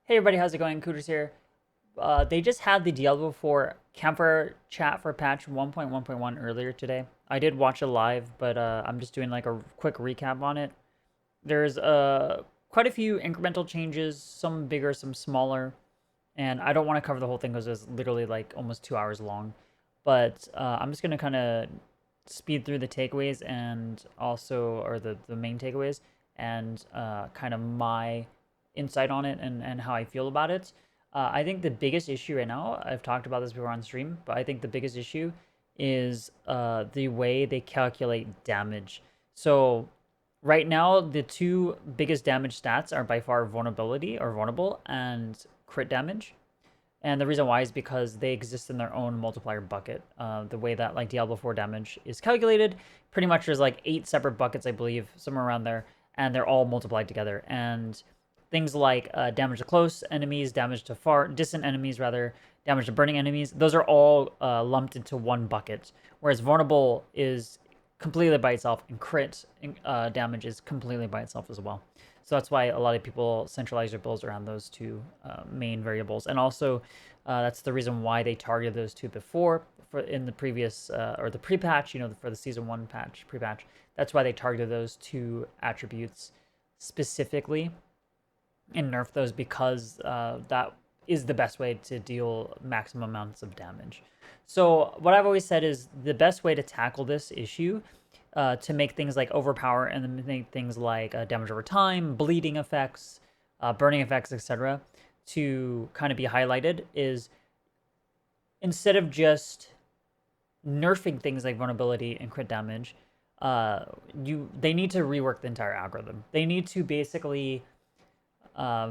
Hey everybody, how's it going? Cooterz here. They just had the Diablo IV Campfire chat for patch 1.1.1 earlier today. I did watch it live, but I'm just doing like a quick recap on it. There's quite a few incremental changes, some bigger, some smaller, and I don't want to cover the whole thing because it's literally like almost 2 hours long. But I'm just gonna kind of speed through the takeaways and also, or the main takeaways, and kind of my insight on it and how I feel about it. I think the biggest issue right now, I've talked about this before on stream, but I think the biggest issue is the way they calculate damage. So right now, the two biggest damage stats are by far vulnerability or vulnerable and crit damage. And the reason why is because they exist in their own multiplier bucket. The way that like Diablo 4 damage is calculated, pretty much there's like 8 separate buckets, I believe, somewhere around there, and they're all multiplied together. And things like damage to close enemies, damage to far distant enemies, rather, damage to burning enemies, those are all lumped into one bucket. Whereas vulnerable is completely by itself, and crit damage is completely by itself as well. So that's why a lot of people centralize their builds around those two main variables. And also, that's the reason why they targeted those two before in the previous, or the pre-patch, for the Season 1 patch, pre-patch. That's why they targeted those two attributes specifically and nerf those, because that is the best way to deal maximum amounts of damage. So what I've always said is the best way to tackle this issue, to make things like overpower and then make things like damage over time, bleeding effects, burning effects, etc., to kind of be highlighted, is instead of just nerfing things like vulnerability and crit damage, they need to rework the entire algorithm. They need to basically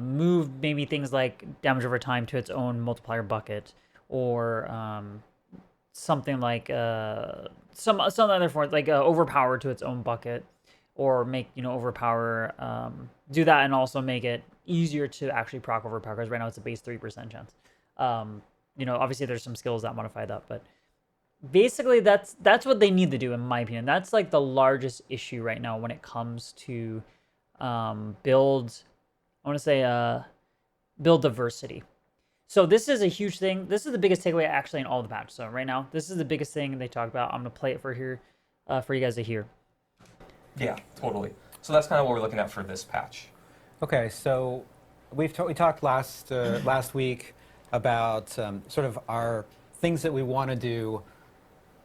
move maybe things like damage over time to its own multiplier bucket, or something like some other form, like overpower to its own bucket, or make overpower do that, and also make it easier to actually proc overpower, because right now it's a base 3% chance. Obviously there's some skills that modify that, but basically that's what they need to do, in my opinion. That's like the largest issue right now when it comes to build, I want to say build diversity. So this is a huge thing. This is the biggest takeaway actually in all the patch. So right now, this is the biggest thing they talk about. I'm gonna play it for here, for you guys to hear. Yeah, totally. So that's kind of what we're looking at for this patch. Okay, so we talked last week about sort of our things that we want to do,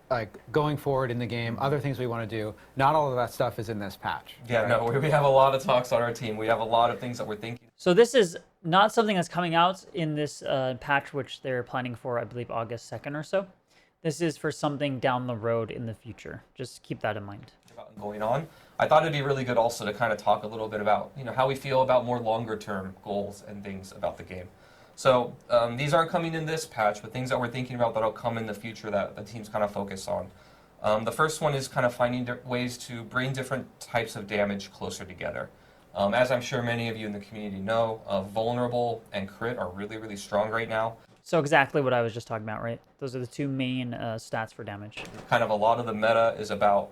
like going forward in the game, other things we want to do. Not all of that stuff is in this patch. Yeah, right? No, we have a lot of talks on our team. We have a lot of things that we're thinking. So this is not something that's coming out in this patch, which they're planning for, I believe, August 2nd or so. This is for something down the road in the future. Just keep that in mind. Going on, I thought it'd be really good also to kind of talk a little bit about how we feel about more longer term goals and things about the game. So these aren't coming in this patch, but things that we're thinking about that'll come in the future that the team's kind of focus on. The first one is kind of finding ways to bring different types of damage closer together. As I'm sure many of you in the community know, vulnerable and crit are really, really strong right now. So exactly what I was just talking about, right? Those are the two main stats for damage. Kind of a lot of the meta is about,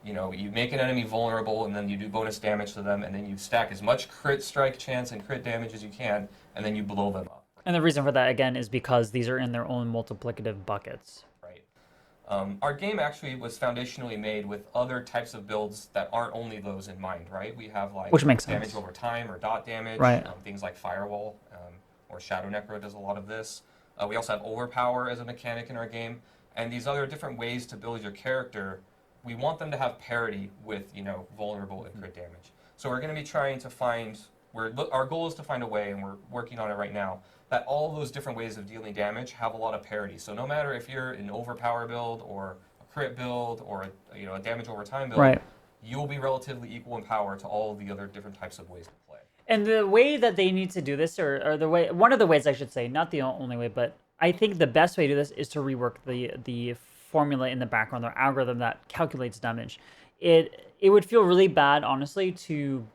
you make an enemy vulnerable, and then you do bonus damage to them, and then you stack as much crit strike chance and crit damage as you can, and then you blow them up. And the reason for that, again, is because these are in their own multiplicative buckets. Right. Our game actually was foundationally made with other types of builds that aren't only those in mind, right? We have like which makes damage sense. over time or dot damage, right? Things like Firewall or Shadow Necro does a lot of this. We also have Overpower as a mechanic in our game, and these other different ways to build your character. We want them to have parity with vulnerable and crit damage. So we're going to be trying to find. Our goal is to find a way, and we're working on it right now, that all those different ways of dealing damage have a lot of parity. So no matter if you're an Overpower build or a crit build or a damage over time build, right, you'll be relatively equal in power to all of the other different types of ways to play. And the way that they need to do this, or one of the ways I should say, not the only way, but I think the best way to do this is to rework the formula in the background, the algorithm that calculates damage. It would feel really bad, honestly, to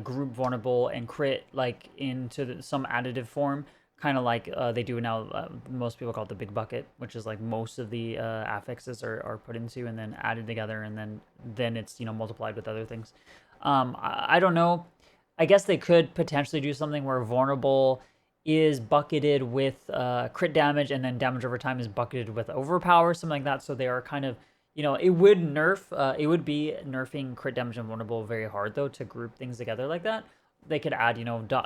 group vulnerable and crit like into some additive form, kind of like they do now. Most people call it the big bucket, which is like most of the affixes are put into and then added together, and then it's multiplied with other things. I don't know. I guess they could potentially do something where vulnerable is bucketed with crit damage, and then damage over time is bucketed with overpower, something like that. So they are kind of, it would it would be nerfing crit damage and vulnerable very hard though to group things together like that. They could add,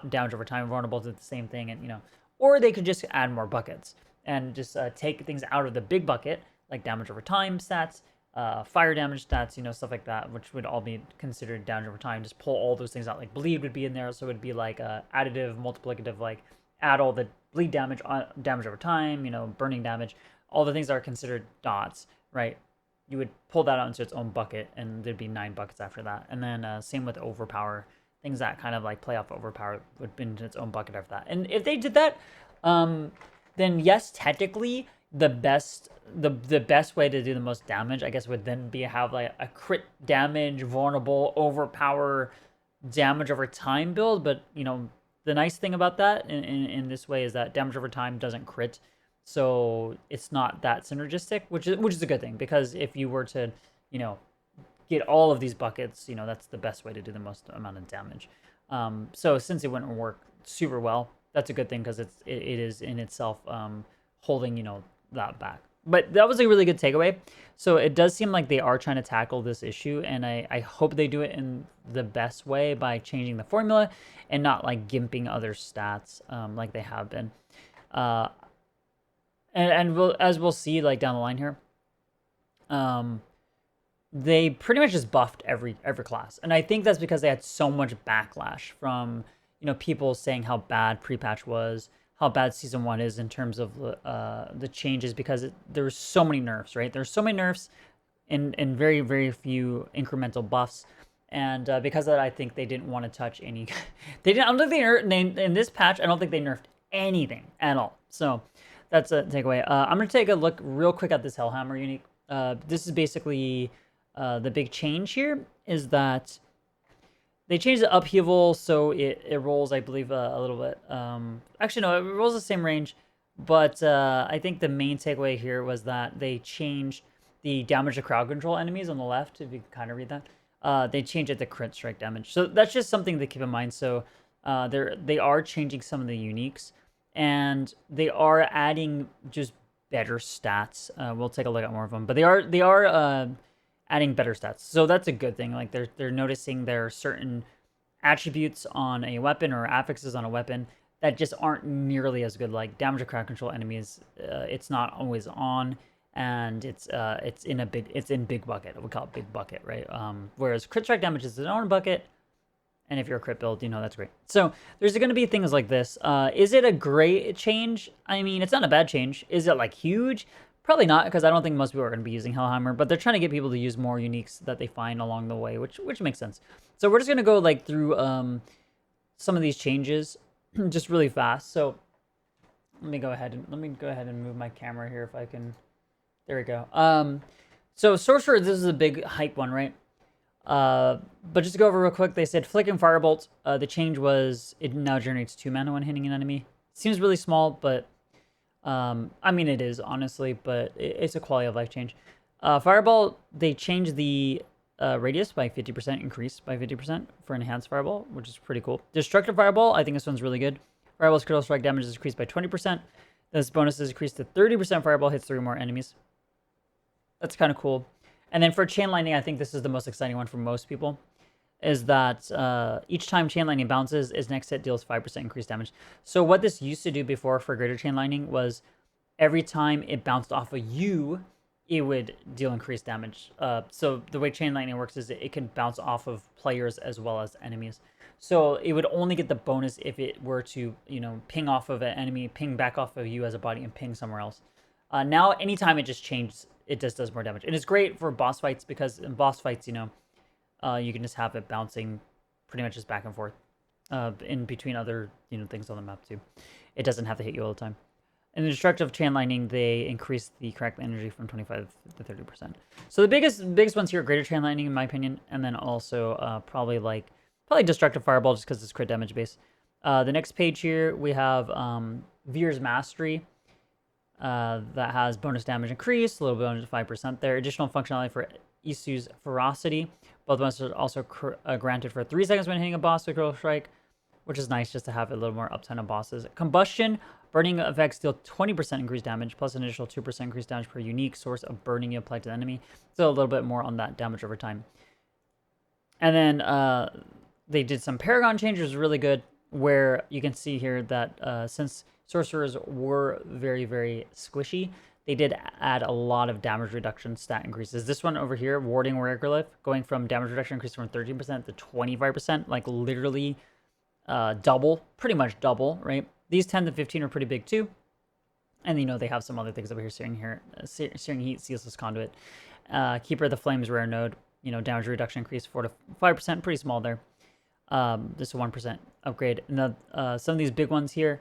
damage over time and vulnerable to the same thing, and or they could just add more buckets and just take things out of the big bucket, like damage over time stats, fire damage stats, stuff like that, which would all be considered damage over time. Just pull all those things out. Like bleed would be in there, so it would be like additive, multiplicative, like add all the bleed damage on damage over time, burning damage, all the things that are considered dots, right? You would pull that out into its own bucket, and there'd be 9 buckets after that. And then same with overpower. Things that kind of like play off overpower would be in its own bucket after that. And if they did that, then yes, technically the best way to do the most damage, I guess, would then be have like a crit damage, vulnerable, overpower, damage over time build. But the nice thing about that in this way is that damage over time doesn't crit, so it's not that synergistic, which is a good thing, because if you were to get all of these buckets, that's the best way to do the most amount of damage. So since it wouldn't work super well, that's a good thing, because it is in itself holding that back. But that was a really good takeaway. So it does seem like they are trying to tackle this issue, and I hope they do it in the best way by changing the formula and not like gimping other stats like they have been. And as we'll see like down the line here, they pretty much just buffed every class, and I think that's because they had so much backlash from people saying how bad pre-patch was, how bad season 1 is in terms of the changes, because there were so many nerfs, right? There's so many nerfs and very, very few incremental buffs, and because of that, I think they didn't want to touch any. I don't think they in this patch. I don't think they nerfed anything at all. So that's a takeaway. I'm gonna take a look real quick at this Hellhammer unique. This is basically the big change here is that they changed the upheaval, so it rolls, I believe, a little bit. Actually, no, it rolls the same range, but I think the main takeaway here was that they changed the damage to crowd control enemies on the left, if you can kind of read that. They changed it to crit strike damage. So that's just something to keep in mind. So they are changing some of the uniques, and they are adding just better stats. We'll take a look at more of them, but they are adding better stats, so that's a good thing. Like they're noticing there are certain attributes on a weapon or affixes on a weapon that just aren't nearly as good. Like damage to crowd control enemies, it's not always on, and it's in big bucket. We call it big bucket, right? Whereas crit strike damage is its own bucket, and if you're a crit build, that's great. So there's going to be things like this. Is it a great change? I mean, it's not a bad change. Is it like huge? Probably not, because I don't think most people are going to be using Hellhammer, but they're trying to get people to use more uniques that they find along the way, which makes sense. So we're just going to go like through some of these changes just really fast. So let me go ahead and move my camera here if I can. There we go. So Sorcerer, this is a big hype one, right? But just to go over real quick, they said Flicking Firebolt. The change was it now generates 2 mana when hitting an enemy. Seems really small, but I mean, it is, honestly, but it's a quality of life change. Fireball, they changed the radius by 50%, increased by 50% for enhanced Fireball, which is pretty cool. Destructive Fireball, I think this one's really good. Fireball's critical strike damage is increased by 20%. This bonus is increased to 30%. Fireball hits 3 more enemies. That's kind of cool. And then for Chain Lightning, I think this is the most exciting one for most people, is that each time Chain Lightning bounces, its next hit deals 5% increased damage. So what this used to do before for Greater Chain Lightning was every time it bounced off of you, it would deal increased damage. So the way Chain Lightning works is it can bounce off of players as well as enemies. So it would only get the bonus if it were to, ping off of an enemy, ping back off of you as a body, and ping somewhere else. Now, anytime it just changes, it just does more damage. And it's great for boss fights, because in boss fights, you can just have it bouncing pretty much just back and forth in between other, things on the map too. It doesn't have to hit you all the time. In the Destructive Chain Lightning, they increase the cracked energy from 25 to 30%. So the biggest ones here are Greater Chain Lightning, in my opinion, and then also probably Destructive Fireball, just because it's crit damage base. The next page here, we have Veer's Mastery. That has bonus damage increase, a little bonus of 5% there. Additional functionality for Isu's Ferocity. Both ones are also granted for 3 seconds when hitting a boss with Critical Strike, which is nice just to have a little more uptime on bosses. Combustion, burning effects deal 20% increased damage, plus an additional 2% increased damage per unique source of burning you apply to the enemy. So a little bit more on that damage over time. And then they did some Paragon changes, really good, where you can see here that since sorcerers were very, very squishy, they did add a lot of damage reduction stat increases. This one over here, Warding Warrior going from damage reduction increase from 13% to 25%, like literally double, pretty much double, right? These 10 to 15 are pretty big too. And you know, they have some other things over here, Searing Heat, Ceaseless Conduit. Keeper of the Flames rare node, you know, damage reduction increase 4 to 5%, pretty small there. Just a 1% upgrade. And some of these big ones here,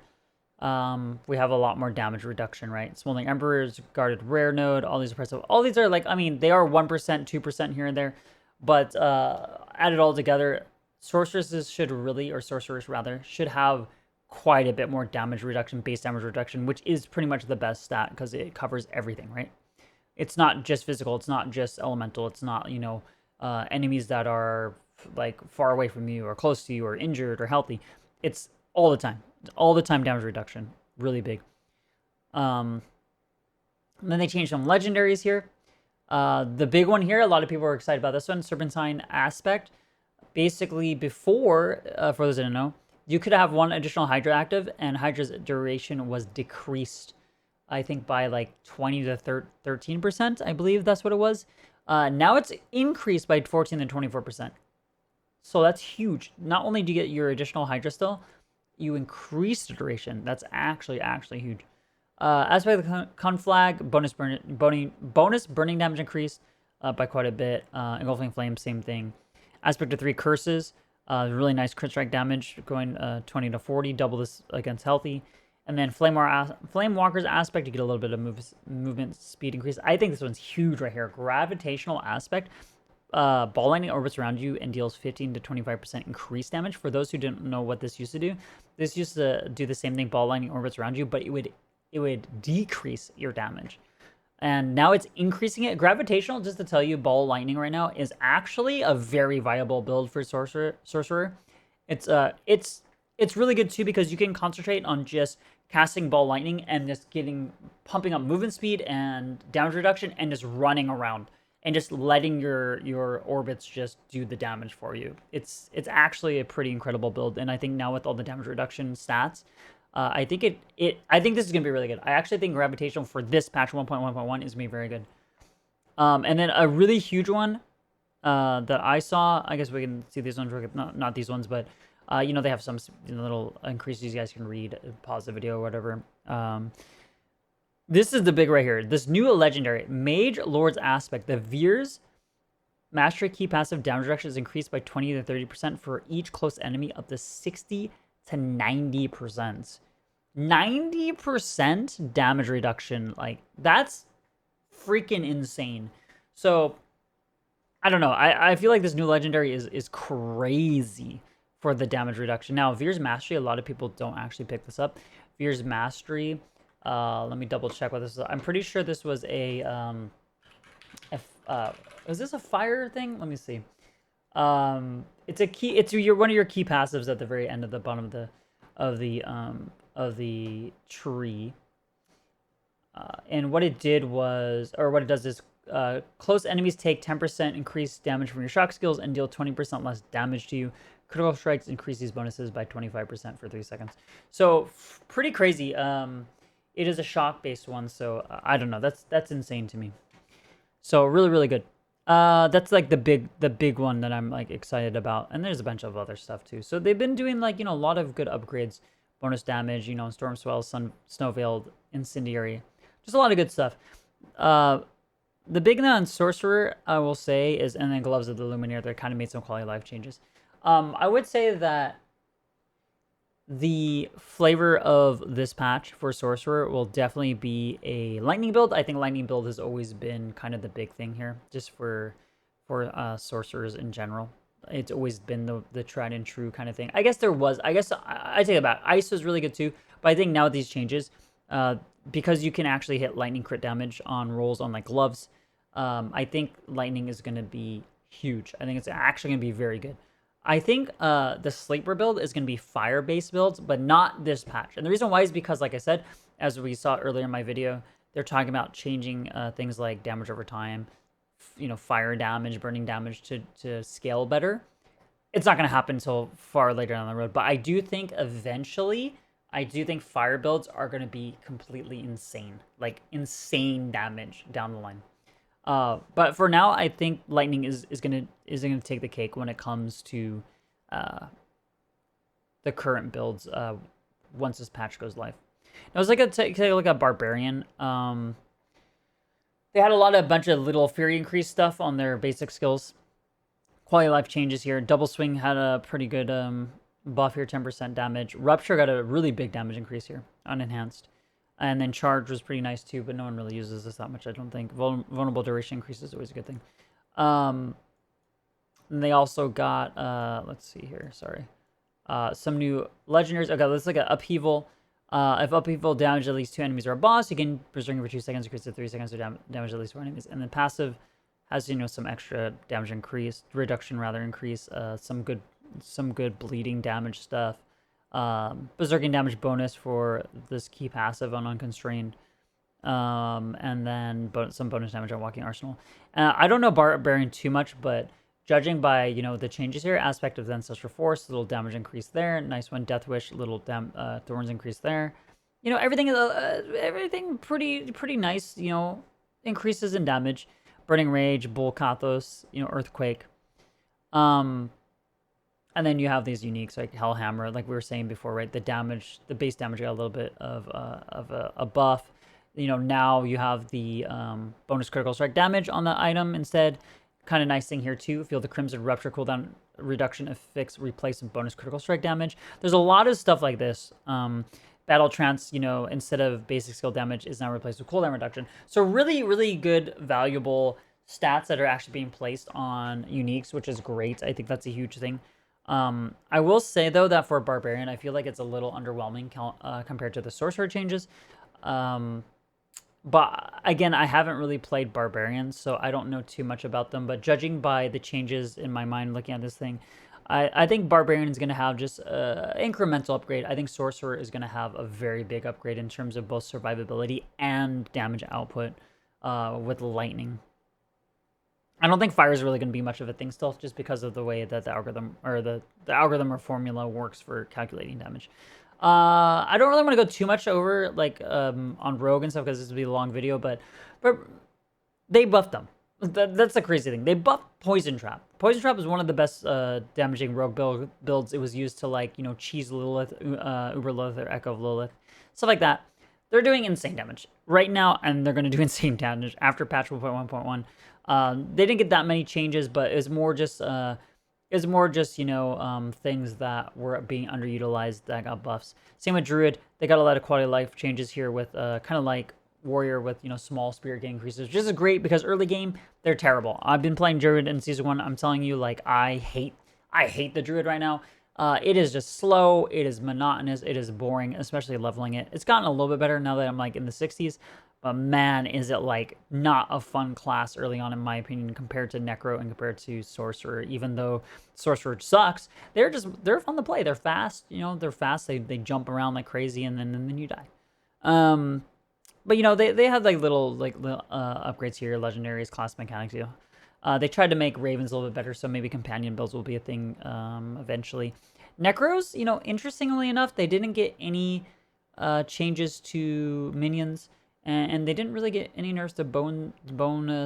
we have a lot more damage reduction, right? Smoldering Emperors, Guarded Rare Node, all these impressive. All these are like, I mean, they are 1%, 2% here and there, but added all together, sorceresses should really, or sorcerers rather, should have quite a bit more damage reduction, base damage reduction, which is pretty much the best stat because it covers everything, right? It's not just physical, it's not just elemental, it's not, you know, enemies that are like far away from you or close to you or injured or healthy. It's all the time damage reduction, really big. Then they changed some legendaries here. The big one here, a lot of people are excited about this one, Serpentine Aspect. Basically, before, for those that don't know, you could have one additional Hydra active, and Hydra's duration was decreased, I think, by like 20 to 13%. I believe that's what it was. Now it's increased by 14 to 24%. So that's huge. Not only do you get your additional Hydra still, you increase the duration. That's actually huge. Aspect of the Conflag, bonus burning damage increased by quite a bit. Engulfing Flame, same thing. Aspect of 3 Curses, really nice crit strike damage, going 20 to 40, double this against healthy. And then Flamewalker's Aspect, you get a little bit of movement speed increase. I think this one's huge right here. Gravitational Aspect, ball lightning orbits around you and deals 15 to 25% increased damage. For those who didn't know what this used to do, this used to do the same thing, ball lightning orbits around you, but it would decrease your damage. And now it's increasing it. Gravitational, just to tell you, ball lightning right now is actually a very viable build for sorcerer. It's really good too because you can concentrate on just casting ball lightning and just pumping up movement speed and damage reduction and just running around and just letting your orbits just do the damage for you. It's actually a pretty incredible build, and I think now with all the damage reduction stats, I think this is gonna be really good. I actually think gravitational for this patch 1.1.1 is gonna be very good. And then a really huge one that I saw, I guess we can see these ones, not these ones, but you know, they have some little increases you guys can read, pause the video or whatever. This is the big right here. This new legendary, Mage Lord's Aspect. The Veer's Mastery Key passive damage reduction is increased by 20 to 30% for each close enemy, up to 60 to 90%. 90% damage reduction. Like, that's freaking insane. So, I don't know. I feel like this new legendary is crazy for the damage reduction. Now, Veer's Mastery, a lot of people don't actually pick this up. Veer's Mastery, let me double check what this is. I'm pretty sure this was a, is this a fire thing? Let me see. It's a key, it's one of your key passives at the very end of the bottom of the tree. And what it did was, or what it does is, close enemies take 10% increased damage from your shock skills and deal 20% less damage to you. Critical strikes increase these bonuses by 25% for 3 seconds. So pretty crazy. It is a shock-based one, so I don't know. That's insane to me. So really, really good. That's like the big one that I'm like excited about. And there's a bunch of other stuff too. So they've been doing like, you know, a lot of good upgrades, bonus damage, you know, Storm Swell, Snow Veiled, Incendiary, just a lot of good stuff. The big thing on Sorcerer, I will say, is, and then Gloves of the Lumineer, they kind of made some quality of life changes. I would say that the flavor of this patch for Sorcerer will definitely be a Lightning build. I think Lightning build has always been kind of the big thing here, just for Sorcerers in general. It's always been the tried and true kind of thing. I guess I take it back. Ice was really good too, but I think now with these changes, because you can actually hit lightning crit damage on rolls on like gloves, I think lightning is going to be huge. I think it's actually going to be very good. I think the sleeper build is going to be fire-based builds, but not this patch. And the reason why is because, like I said, as we saw earlier in my video, they're talking about changing things like damage over time, fire damage, burning damage to scale better. It's not going to happen until far later down the road. But I do think eventually, fire builds are going to be completely insane. Like, insane damage down the line. But for now, I think lightning is gonna take the cake when it comes to the current builds once this patch goes live. Now, let's take a look at Barbarian. They had a bunch of little Fury increase stuff on their basic skills. Quality of life changes here. Double Swing had a pretty good buff here, 10% damage. Rupture got a really big damage increase here, unenhanced. And then Charge was pretty nice too, but no one really uses this that much, I don't think. Vulnerable duration increase is always a good thing. And they also got, let's see here, sorry. Some new legendaries. Okay, let's look at Upheaval. If Upheaval damage at least 2 enemies or a boss, you can Berserking for 2 seconds, increase to 3 seconds to damage at least 4 enemies. And then passive has, some extra damage reduction increase, some good bleeding damage stuff. Berserking damage bonus for this key passive on Unconstrained. And then some bonus damage on Walking Arsenal. I don't know Barbarian too much, but judging by, the changes here, Aspect of the Ancestral Force, little damage increase there. Nice one. Death Wish, little Thorns increase there. Everything is everything pretty nice, increases in damage. Burning Rage, Bull Kathos, Earthquake. And then you have these uniques like Hellhammer, like we were saying before, right? The base damage got a little bit of a buff. Now you have the bonus critical strike damage on the item instead. Kind of nice thing here too. Feel the Crimson Rupture cooldown reduction affix replace with bonus critical strike damage. There's a lot of stuff like this. Battle Trance, instead of basic skill damage, is now replaced with cooldown reduction. So really, really good, valuable stats that are actually being placed on uniques, which is great. I think that's a huge thing. I will say, though, that for Barbarian, I feel like it's a little underwhelming compared to the Sorcerer Changes. But, again, I haven't really played Barbarian, so I don't know too much about them. But judging by the changes in my mind looking at this thing, I think Barbarian is going to have just an incremental upgrade. I think Sorcerer is going to have a very big upgrade in terms of both survivability and damage output with Lightning. I don't think fire is really going to be much of a thing still, just because of the way that the algorithm or the algorithm or formula works for calculating damage. I don't really want to go too much over on Rogue and stuff because this would be a long video, but they buffed them. That's the crazy thing. They buffed Poison Trap. Poison Trap is one of the best damaging Rogue builds. It was used to cheese Lilith, Uber Lilith, or Echo of Lilith, stuff like that. They're doing insane damage right now, and they're going to do insane damage after patch 1.1.1. They didn't get that many changes, but it's more just things that were being underutilized that got buffs. Same with Druid. They got a lot of quality of life changes here with kind of like Warrior with small spirit gain increases, which is great because early game they're terrible. I've been playing Druid in season 1. I'm telling you, I hate the Druid right now. It is just slow. It is monotonous. It is boring, especially leveling it. It's gotten a little bit better now that I'm in the 60s. But man, is it not a fun class early on, in my opinion, compared to Necro and compared to Sorcerer. Even though Sorcerer sucks, they're fun to play. They're fast, they're fast. They jump around like crazy, and then you die. But they have little upgrades here, legendaries, class mechanics. They tried to make Ravens a little bit better, so maybe companion builds will be a thing eventually. Necros, interestingly enough, they didn't get any changes to minions. And they didn't really get any nerfs to bone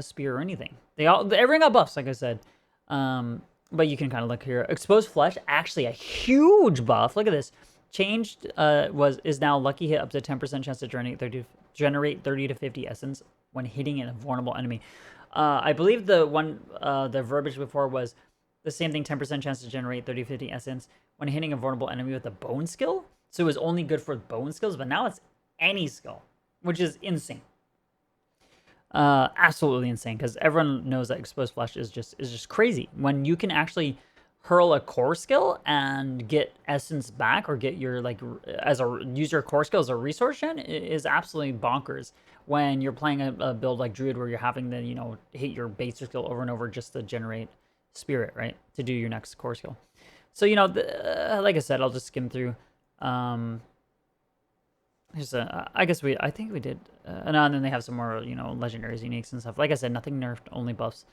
spear or anything. Everyone got buffs, like I said. But you can kind of look here. Exposed Flesh, actually a huge buff. Look at this. Changed is now lucky hit up to 10% chance to generate 30 to 50 essence when hitting a vulnerable enemy. I believe the verbiage before was the same thing, 10% chance to generate 30 to 50 essence when hitting a vulnerable enemy with a bone skill. So it was only good for bone skills, but now it's any skill, which is insane. Absolutely insane, because everyone knows that Exposed Flesh is just crazy. When you can actually hurl a core skill and get essence back, or get your use your core skill as a resource gen, is absolutely bonkers. When you're playing a build like Druid, where you're having to hit your basic skill over and over just to generate spirit, right, to do your next core skill. So, you know, like I said, I'll just skim through. I think we did. And then they have some more, you know, legendaries, uniques, and stuff. Like I said, nothing nerfed, only buffs.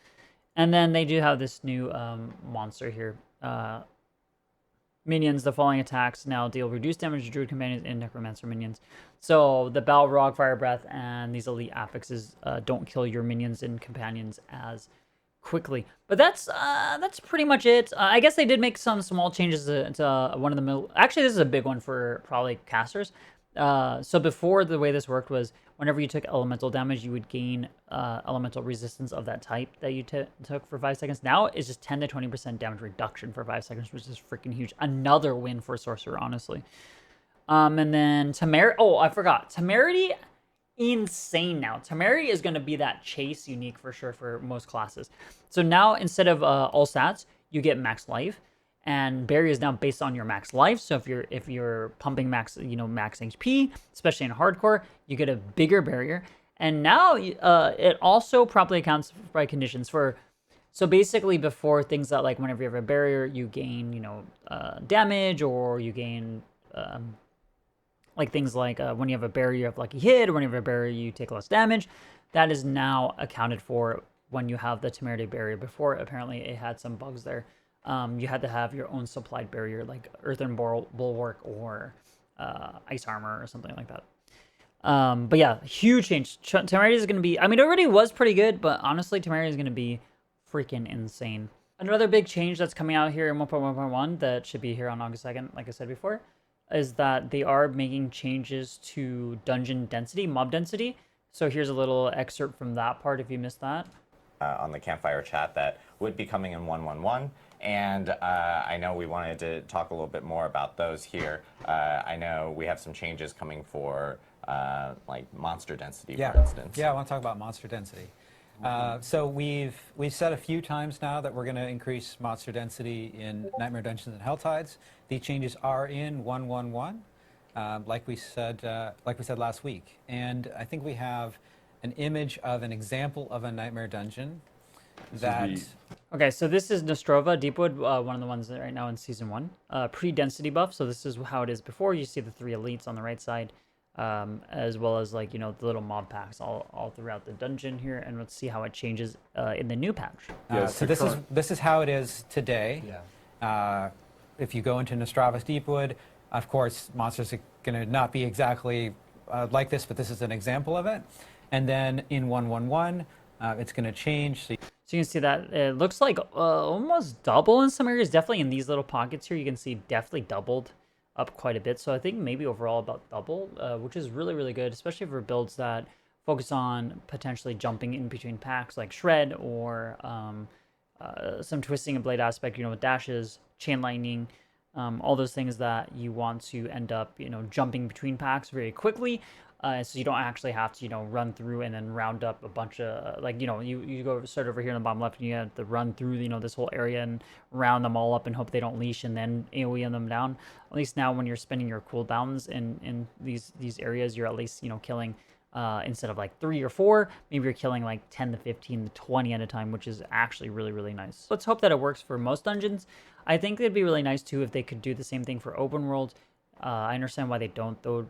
And then they do have this new monster here. Minions, the following attacks now deal reduced damage to Druid companions and Necromancer minions. So the Balrog, Fire Breath, and these elite affixes don't kill your minions and companions as quickly. But that's pretty much it. I guess they did make some small changes to one of the middle. Actually, this is a big one for probably casters. So before, the way this worked was whenever you took elemental damage, you would gain elemental resistance of that type that you took for 5 seconds. Now it's just 10 to 20% damage reduction for 5 seconds, which is freaking huge. Another win for Sorcerer, honestly. And then Temerity. Oh, I forgot. Temerity, insane now. Temerity is going to be that chase unique for sure for most classes. So now instead of all stats, you get max life. And barrier is now based on your max life. So if you're pumping max HP, especially in hardcore, you get a bigger barrier. And now it also properly accounts by conditions for. So basically, before things that like whenever you have a barrier, you gain damage, or you gain like things like when you have a barrier, you have lucky hit, or when you have a barrier, you take less damage. That is now accounted for when you have the Temerity barrier. Before, apparently, it had some bugs there. You had to have your own supplied barrier, like Earthen Bulwark or Ice Armor or something like that. But yeah, huge change. Temerity is going to be... I mean, it already was pretty good, but honestly, Temerity is going to be freaking insane. Another big change that's coming out here in 1.1.1 that should be here on August 2nd, like I said before, is that they are making changes to dungeon density, mob density. So here's a little excerpt from that part if you missed that. On the Campfire chat that would be coming in 1.1.1. And I know we wanted to talk a little bit more about those here. I know we have some changes coming for like monster density, for instance. Yeah, I want to talk about monster density. So we've said a few times now that we're going to increase monster density in Nightmare Dungeons and Helltides. These changes are in 1.1.1, like we said last week. And I think we have an image of an example of a Nightmare Dungeon that... Okay, so this is Nostrova, Deepwood, one of the ones right now in Season 1. Pre-density buff, so this is how it is before. You see the 3 elites on the right side, as well as, like, the little mob packs all throughout the dungeon here, and let's see how it changes in the new patch. So this is how it is today. Yeah. If you go into Nostrova's Deepwood, of course, monsters are going to not be exactly like this, but this is an example of it. And then in 1.1.1, it's going to change. So you can see that it looks like almost double in some areas. Definitely in these little pockets here, you can see definitely doubled up quite a bit. So I think maybe overall about double, which is really, really good, especially for builds that focus on potentially jumping in between packs like Shred or some twisting and blade aspect, with dashes, chain lightning, all those things that you want to end up, jumping between packs very quickly. So you don't actually have to, run through and then round up a bunch of, you go start over here on the bottom left and you have to run through, this whole area and round them all up and hope they don't leash and then AoE them down. At least now when you're spending your cooldowns in these areas, you're at least, killing, instead of like 3 or 4, maybe you're killing like 10 to 15 to 20 at a time, which is actually really, really nice. Let's hope that it works for most dungeons. I think it'd be really nice too if they could do the same thing for open world. I understand why they don't, though,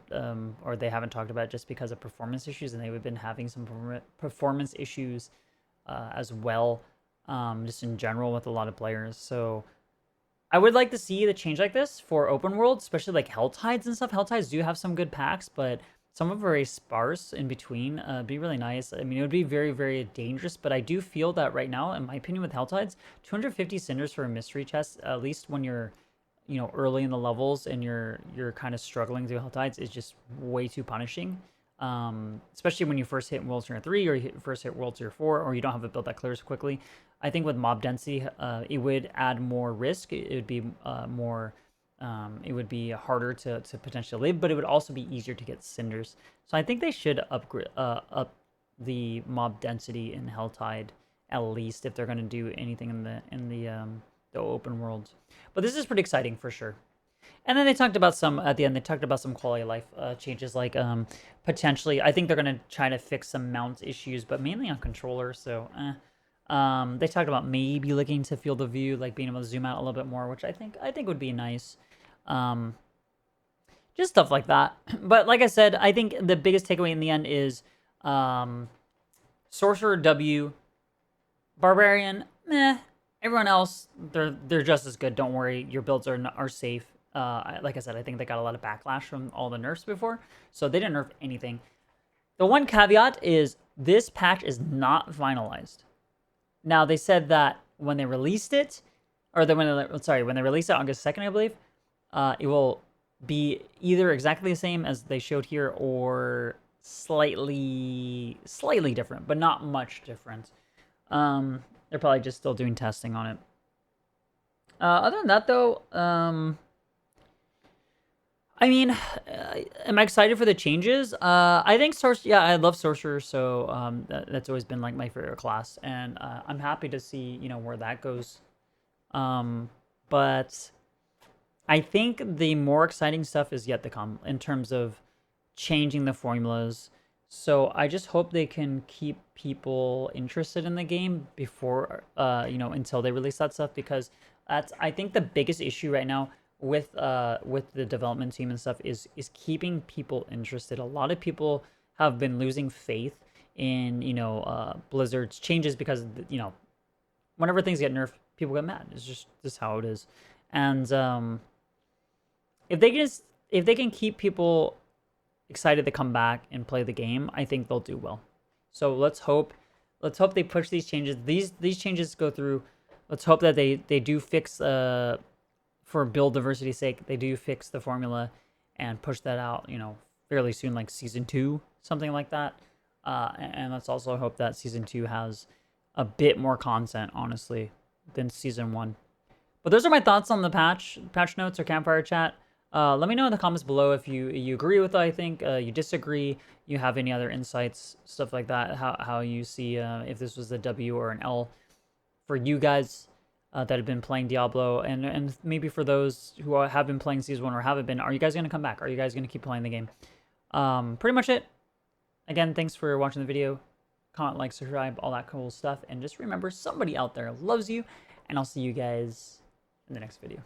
or they haven't talked about it just because of performance issues, and they've been having some performance issues as well, just in general with a lot of players. So I would like to see the change like this for open world, especially like Helltides and stuff. Helltides do have some good packs, but some are very sparse in between. It'd be really nice. I mean, it would be very, very dangerous, but I do feel that right now, in my opinion, with Helltides, 250 cinders for a mystery chest, at least when you're early in the levels and you're kind of struggling through Helltides, is just way too punishing. Especially when you first hit World Tier 3 or you first hit World Tier 4, or you don't have a build that clears quickly. I think with mob density, it would add more risk. It would be it would be harder to potentially live, but it would also be easier to get cinders. So I think they should upgrade up the mob density in Helltide, at least, if they're going to do anything in the open world. But this is pretty exciting for sure. And then they talked about at the end, they talked about some quality of life changes, like potentially, I think they're going to try to fix some mount issues, but mainly on controller. So They talked about maybe looking to field of view, like being able to zoom out a little bit more, which I think would be nice. Just stuff like that. But like I said, I think the biggest takeaway in the end is Sorcerer W, Barbarian, meh. Everyone else, they're just as good. Don't worry, your builds are safe. Like I said, I think they got a lot of backlash from all the nerfs before, so they didn't nerf anything. The one caveat is this patch is not finalized. Now they said that when they released it, or when they released it August 2nd, I believe, it will be either exactly the same as they showed here or slightly different, but not much different. They're probably just still doing testing on it. Other than that, though, I mean, am I excited for the changes? I think I love Sorcerer, so that's always been like my favorite class, and I'm happy to see where that goes. But I think the more exciting stuff is yet to come in terms of changing the formulas. So I just hope they can keep people interested in the game before, until they release that stuff, because that's, I think, the biggest issue right now with the development team and stuff is keeping people interested. A lot of people have been losing faith in Blizzard's changes because whenever things get nerfed, people get mad. It's just how it is. And if they can keep people excited to come back and play the game, I think they'll do well. So let's hope they push these changes. These changes go through. Let's hope that they do fix, for build diversity's sake, they do fix the formula and push that out, fairly soon, like Season 2, something like that. And let's also hope that Season 2 has a bit more content, honestly, than Season 1. But those are my thoughts on the patch notes or Campfire chat. Let me know in the comments below if you agree with what I think, you disagree, you have any other insights, stuff like that, how you see if this was a W or an L for you guys that have been playing Diablo, and maybe for those who have been playing Season 1 or haven't been, are you guys going to come back? Are you guys going to keep playing the game? Pretty much it. Again, thanks for watching the video. Comment, like, subscribe, all that cool stuff. And just remember, somebody out there loves you, and I'll see you guys in the next video.